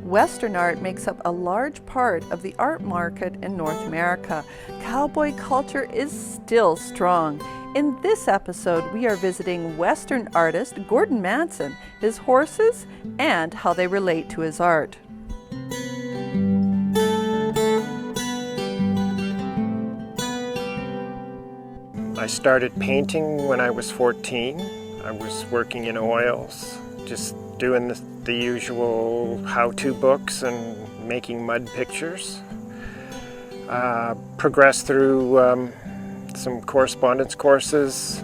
Western art makes up a large part of the art market in North America. Cowboy culture is still strong. In this episode, we are visiting Western artist Gordon Manson, his horses, and how they relate to his art. I started painting when I was 14. I was working in oils, just doing the usual how-to books and making mud pictures. Progressed through some correspondence courses,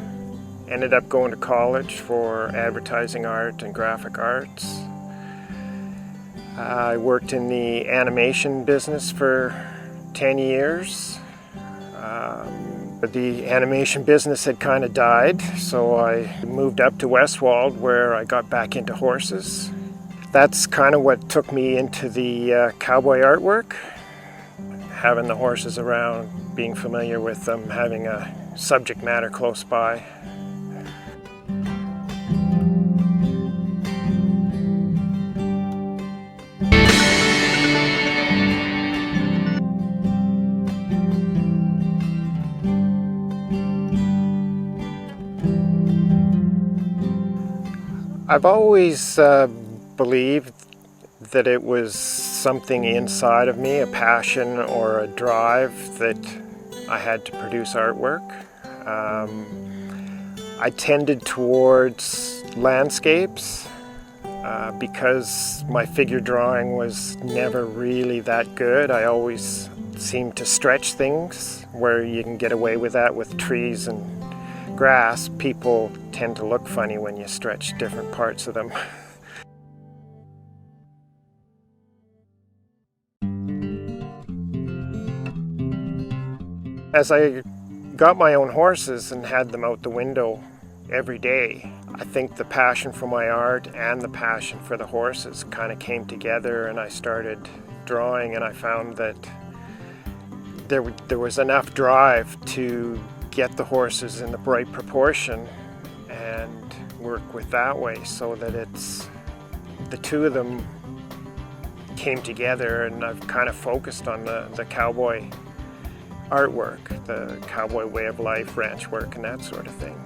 ended up going to college for advertising art and graphic arts. I worked in the animation business for 10 years. The animation business had kind of died, so I moved up to Westwald where I got back into horses. That's kind of what took me into the cowboy artwork. Having the horses around, being familiar with them, having a subject matter close by. I've always believed that it was something inside of me, a passion or a drive that I had to produce artwork. I tended towards landscapes because my figure drawing was never really that good. I always seemed to stretch things where you can get away with that with trees and grass. People tend to look funny when you stretch different parts of them. As I got my own horses and had them out the window every day, I think the passion for my art and the passion for the horses kind of came together, and I started drawing, and I found that there was enough drive to get the horses in the right proportion and work with that way, so that it's the two of them came together, and I've kind of focused on the cowboy artwork, the cowboy way of life, ranch work, and that sort of thing.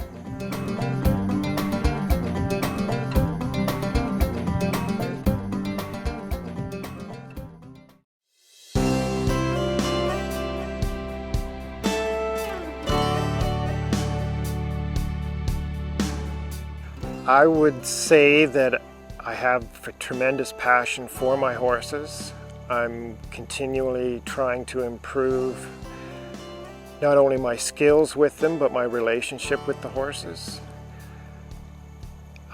I would say that I have a tremendous passion for my horses. I'm continually trying to improve not only my skills with them, but my relationship with the horses.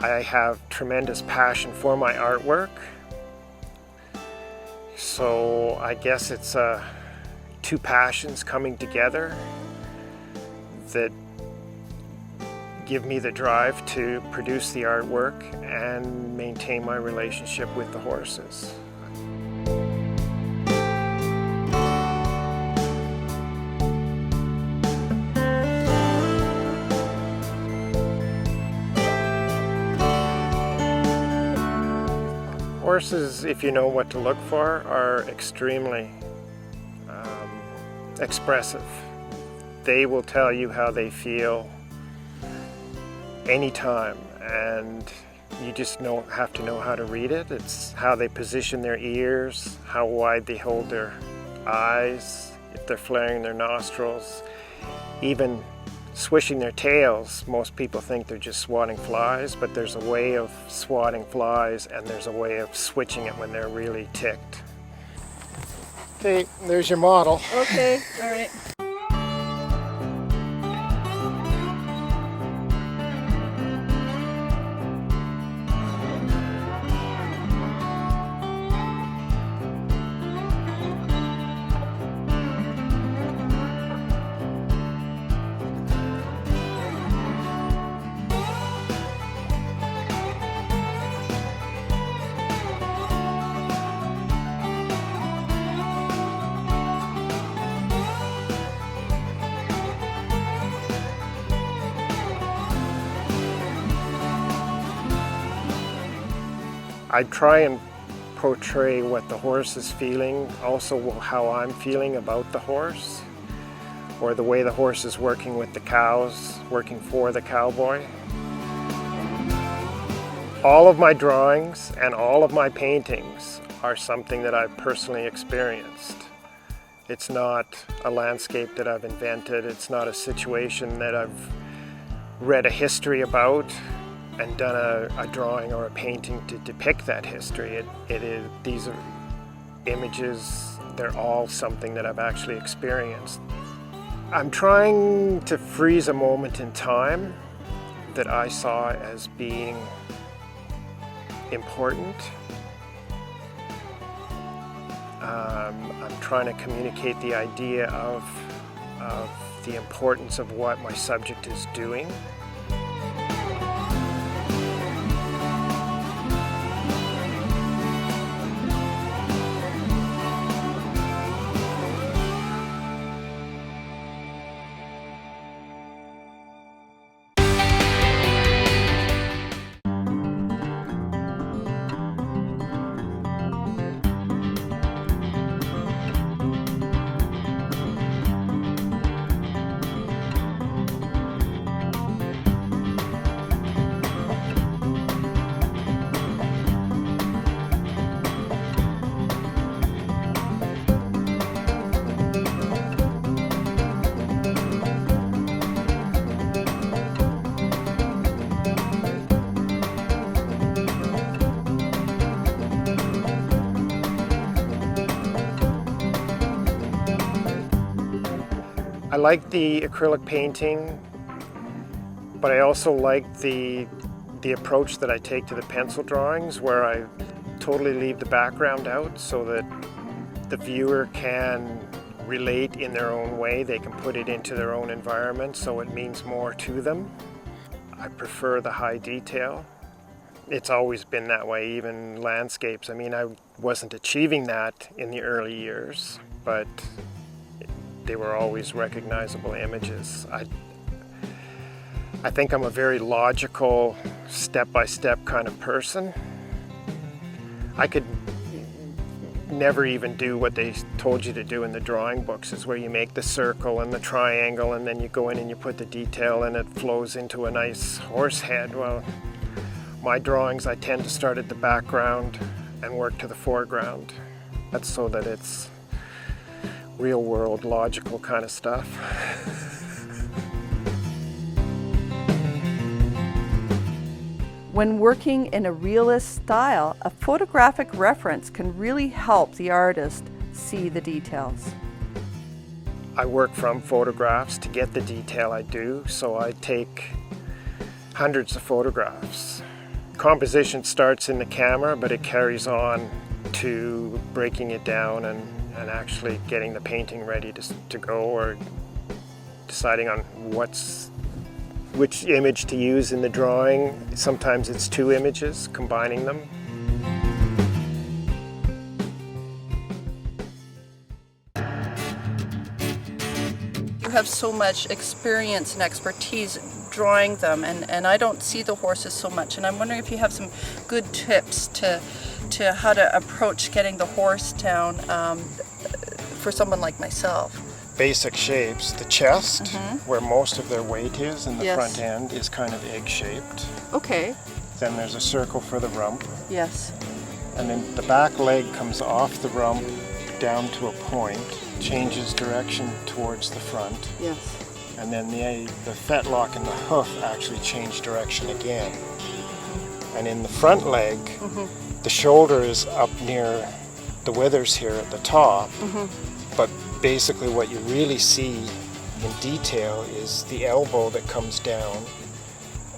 I have tremendous passion for my artwork. So I guess it's two passions coming together that give me the drive to produce the artwork and maintain my relationship with the horses. Horses, if you know what to look for, are extremely expressive. They will tell you how they feel anytime, and you just have to know how to read it. It's how they position their ears, how wide they hold their eyes, if they're flaring their nostrils, even swishing their tails. Most people think they're just swatting flies, but there's a way of swatting flies, and there's a way of switching it when they're really ticked. Okay, there's your model. Okay, all right. I try and portray what the horse is feeling, also how I'm feeling about the horse, or the way the horse is working with the cows, working for the cowboy. All of my drawings and all of my paintings are something that I've personally experienced. It's not a landscape that I've invented. It's not a situation that I've read a history about and done a drawing or a painting to depict that history. These are images, they're all something that I've actually experienced. I'm trying to freeze a moment in time that I saw as being important. I'm trying to communicate the idea of the importance of what my subject is doing. I like the acrylic painting, but I also like the approach that I take to the pencil drawings, where I totally leave the background out so that the viewer can relate in their own way. They can put it into their own environment, so it means more to them. I prefer the high detail. It's always been that way, even landscapes. I mean, I wasn't achieving that in the early years, but they were always recognizable images. I think I'm a very logical, step-by-step kind of person. I could never even do what they told you to do in the drawing books, is where you make the circle and the triangle and then you go in and you put the detail and it flows into a nice horse head. Well, my drawings, I tend to start at the background and work to the foreground. That's so that it's real world, logical kind of stuff. When working in a realist style, a photographic reference can really help the artist see the details. I work from photographs to get the detail I do, so I take hundreds of photographs. Composition starts in the camera, but it carries on to breaking it down and actually getting the painting ready to go, or deciding on which image to use in the drawing. Sometimes it's two images, combining them. You have so much experience and expertise drawing them, and I don't see the horses so much, and I'm wondering if you have some good tips to how to approach getting the horse down for someone like myself. Basic shapes. The chest, where most of their weight is, and the Yes. front end is kind of egg-shaped. Okay. Then there's a circle for the rump. Yes. And then the back leg comes off the rump down to a point, changes direction towards the front. Yes. And then the fetlock and the hoof actually change direction again. And in the front leg, the shoulder is up near the withers here at the top, but basically what you really see in detail is the elbow that comes down,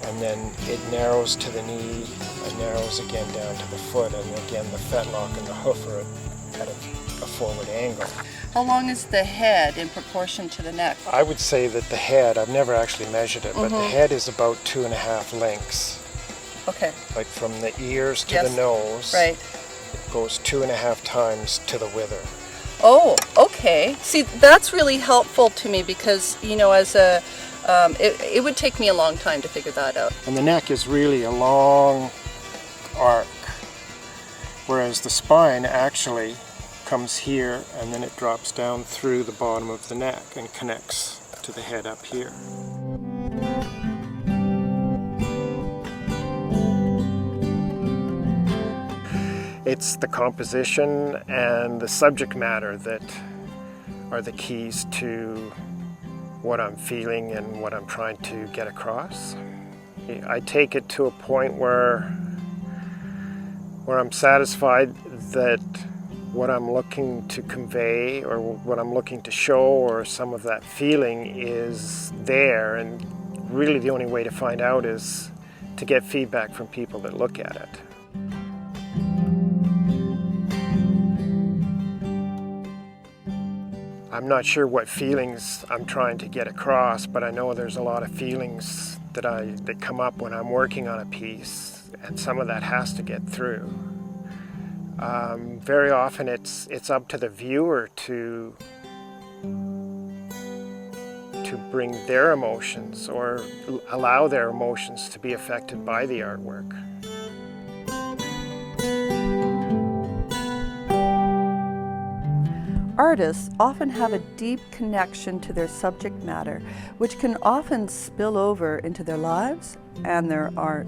and then it narrows to the knee and narrows again down to the foot, and again the fetlock and the hoof are at a forward angle. How long is the head in proportion to the neck? I would say that the head, I've never actually measured it, but the head is about 2.5 lengths. Okay. Like from the ears to Yes. the nose, Right. it goes 2.5 times to the wither. Oh, okay. See, that's really helpful to me because, you know, as a, it would take me a long time to figure that out. And the neck is really a long arc. whereas the spine actually comes here and then it drops down through the bottom of the neck and connects to the head up here. It's the composition and the subject matter that are the keys to what I'm feeling and what I'm trying to get across. I take it to a point where I'm satisfied that what I'm looking to convey or what I'm looking to show or some of that feeling is there, and really the only way to find out is to get feedback from people that look at it. I'm not sure what feelings I'm trying to get across, but I know there's a lot of feelings that come up when I'm working on a piece, and some of that has to get through. Very often it's up to the viewer to bring their emotions or allow their emotions to be affected by the artwork. Artists often have a deep connection to their subject matter, which can often spill over into their lives and their art.